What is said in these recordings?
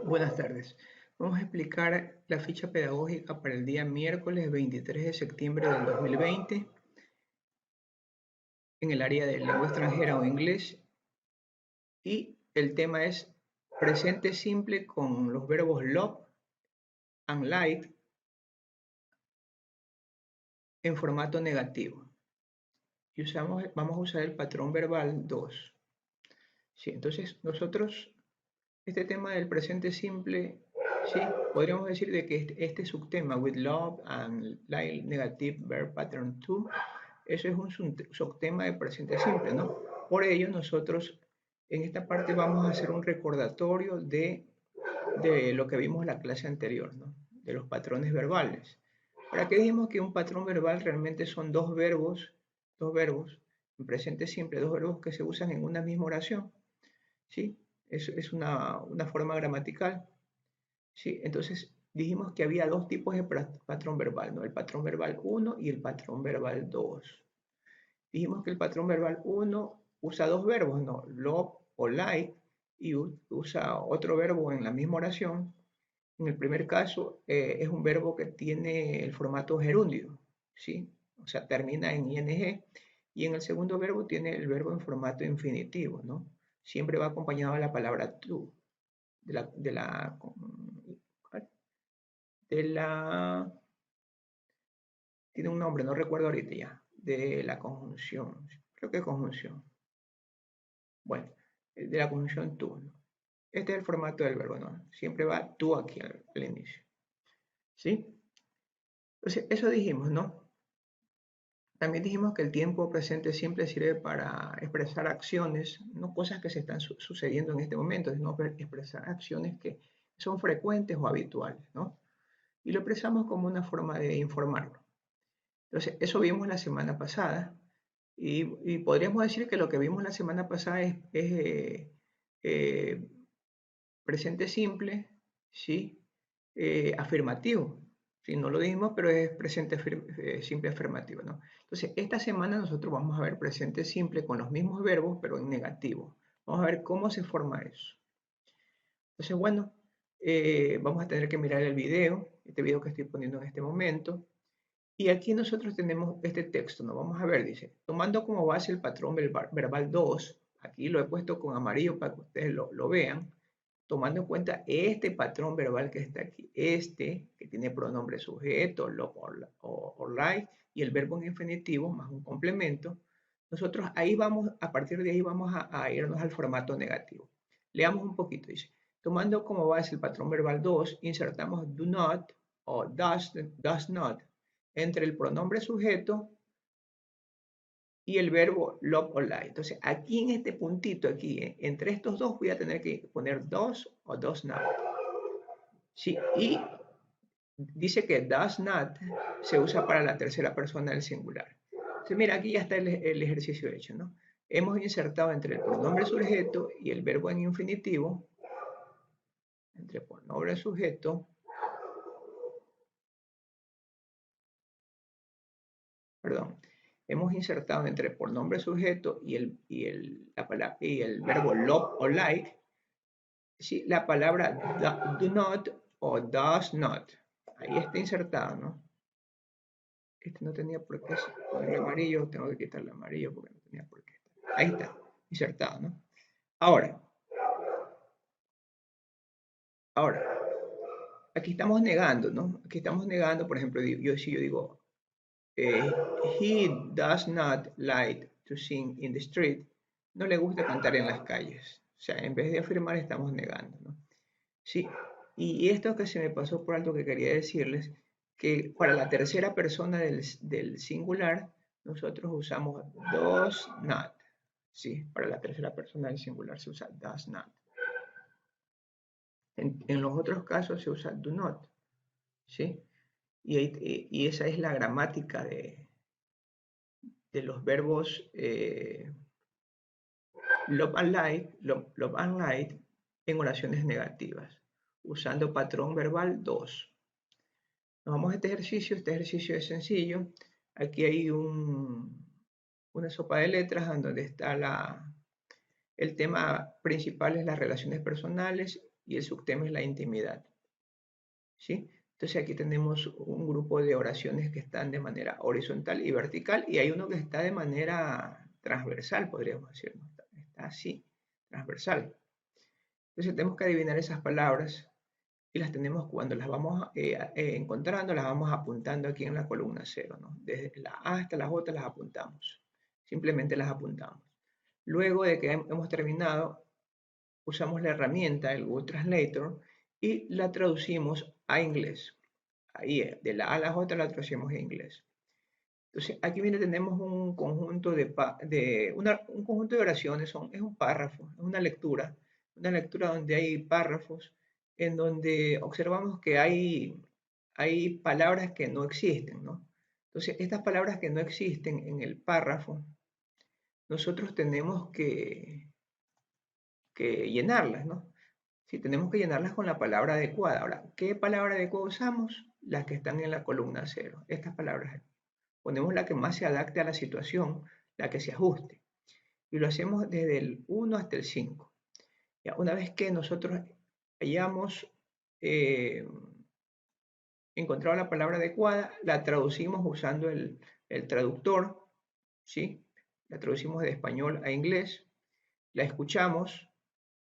Buenas tardes. Vamos a explicar la ficha pedagógica para el día miércoles 23 de septiembre del 2020 en el área de lengua extranjera o inglés y el tema es presente simple con los verbos love and like en formato negativo. Y vamos a usar el patrón verbal 2. Sí, entonces nosotros este tema del presente simple, sí, podríamos decir de que este subtema with love and like negative verb pattern 2, eso es un subtema de presente simple, ¿no? Por ello nosotros en esta parte vamos a hacer un recordatorio de lo que vimos en la clase anterior, ¿no? De los patrones verbales. ¿Para qué dijimos que un patrón verbal realmente son dos verbos en presente simple, dos verbos que se usan en una misma oración? ¿Sí? Es una forma gramatical, ¿sí? Entonces dijimos que había dos tipos de patrón verbal, ¿no? El patrón verbal 1 y el patrón verbal 2. Dijimos que el patrón verbal 1 usa dos verbos, ¿no? Love o like, y usa otro verbo en la misma oración. En el primer caso es un verbo que tiene el formato gerundio, ¿sí? O sea, termina en ing. Y en el segundo verbo tiene el verbo en formato infinitivo, ¿no? Siempre va acompañado de la palabra to, de la, de la, de la, tiene un nombre, no recuerdo ahorita ya, de la conjunción, creo que es conjunción. Bueno, de la conjunción to, ¿no? Este es el formato del verbo, ¿no? Siempre va to aquí al inicio, ¿sí? Entonces, eso dijimos, ¿no? También dijimos que el tiempo presente siempre sirve para expresar acciones, no cosas que se están sucediendo en este momento, sino expresar acciones que son frecuentes o habituales, ¿no? Y lo expresamos como una forma de informarlo. Entonces, eso vimos la semana pasada y podríamos decir que lo que vimos la semana pasada es eh, presente simple, ¿sí? Afirmativo. Sí, no lo dijimos, pero es presente simple afirmativo, ¿no? Entonces, esta semana nosotros vamos a ver presente simple con los mismos verbos, pero en negativo. Vamos a ver cómo se forma eso. Entonces, bueno, vamos a tener que mirar el video, este video que estoy poniendo en este momento. Y aquí nosotros tenemos este texto, ¿no? Vamos a ver, dice, tomando como base el patrón verbal 2, aquí lo he puesto con amarillo para que ustedes lo vean, tomando en cuenta este patrón verbal que está aquí, este que tiene pronombre sujeto, lo o like, y el verbo en infinitivo más un complemento, nosotros ahí vamos, a partir de ahí vamos a irnos al formato negativo. Leamos un poquito, dice, tomando como base el patrón verbal 2, insertamos do not o does not entre el pronombre sujeto y el verbo love o like. Entonces, aquí en este puntito, aquí, entre estos dos, voy a tener que poner does o does not. Sí, y dice que does not se usa para la tercera persona del singular. Entonces, mira, aquí ya está el ejercicio hecho, ¿no? Hemos insertado entre el pronombre sujeto y el verbo en infinitivo, entre pronombre sujeto, perdón, hemos insertado entre el pronombre sujeto y el verbo love o like, ¿sí? La palabra do not o does not. Ahí está insertado, ¿no? Este no tenía por qué ponerle amarillo, tengo que quitarle amarillo porque no tenía por qué. Ahí está, insertado, ¿no? Ahora, ahora, aquí estamos negando, ¿no? Aquí estamos negando, por ejemplo, si yo digo, eh, he does not like to sing in the street, no le gusta cantar en las calles. O sea, en vez de afirmar, estamos negando, ¿no? Sí, y esto que se me pasó por alto que quería decirles, que para la tercera persona del singular, nosotros usamos does not. Sí, para la tercera persona del singular se usa does not. En los otros casos se usa do not. ¿Sí? Y esa es la gramática de los verbos love and like en oraciones negativas, usando patrón verbal 2. Nos vamos a este ejercicio es sencillo. Aquí hay una sopa de letras en donde está El tema principal es las relaciones personales y el subtema es la intimidad. ¿Sí? Entonces aquí tenemos un grupo de oraciones que están de manera horizontal y vertical y hay uno que está de manera transversal, podríamos decir, ¿no? Está así, transversal. Entonces tenemos que adivinar esas palabras y las tenemos cuando las vamos encontrando, las vamos apuntando aquí en la columna cero, ¿no? Desde la A hasta la J las apuntamos, simplemente las apuntamos. Luego de que hemos terminado, usamos la herramienta, el Google Translator, y la traducimos a inglés. Ahí de la A a la J la traducimos a inglés. Entonces, aquí viene, tenemos un conjunto un conjunto de oraciones, es un párrafo, es una lectura donde hay párrafos en donde observamos que hay palabras que no existen, ¿no? Entonces, estas palabras que no existen en el párrafo, nosotros tenemos que llenarlas, ¿no? Si tenemos que llenarlas con la palabra adecuada. Ahora, ¿qué palabra adecuada usamos? Las que están en la columna cero, estas palabras. Ponemos la que más se adapte a la situación, la que se ajuste. Y lo hacemos desde el 1 hasta el 5. Ya, una vez que nosotros hayamos eh, encontrado la palabra adecuada, la traducimos usando el traductor, ¿sí? La traducimos de español a inglés, la escuchamos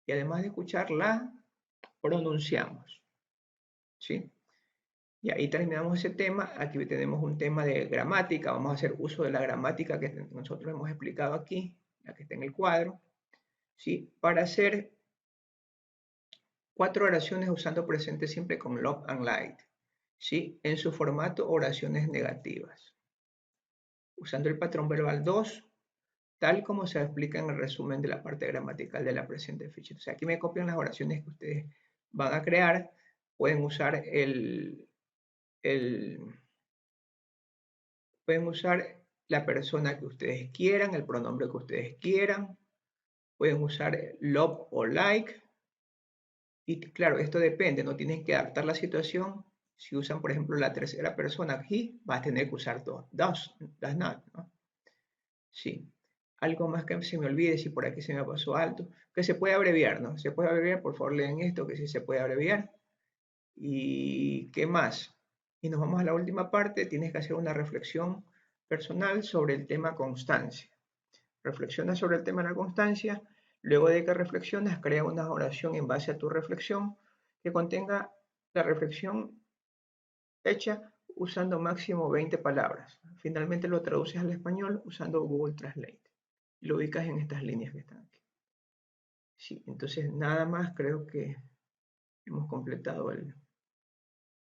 y además de escucharla, pronunciamos, ¿sí? Y ahí terminamos ese tema. Aquí tenemos un tema de gramática. Vamos a hacer uso de la gramática que nosotros hemos explicado aquí, la que está en el cuadro, ¿sí? Para hacer 4 oraciones usando presente simple con love and light, ¿sí? En su formato oraciones negativas, usando el patrón verbal 2, tal como se explica en el resumen de la parte gramatical de la presente ficha. O sea, aquí me copian las oraciones que ustedes van a crear. Pueden usar el pueden usar la persona que ustedes quieran, el pronombre que ustedes quieran. Pueden usar love o like. Y claro, esto depende, no tienen que adaptar la situación. Si usan, por ejemplo, la tercera persona aquí, va a tener que usar does not, ¿no? Sí. Algo más que se me olvide, si por aquí se me pasó alto, que se puede abreviar, ¿no? Se puede abreviar, por favor lean esto, que sí se puede abreviar. ¿Y qué más? Y nos vamos a la última parte, tienes que hacer una reflexión personal sobre el tema constancia. Reflexiona sobre el tema de la constancia, luego de que reflexionas, crea una oración en base a tu reflexión que contenga la reflexión hecha usando máximo 20 palabras. Finalmente lo traduces al español usando Google Translate y lo ubicas en estas líneas que están aquí. Sí, entonces nada más, creo que hemos completado el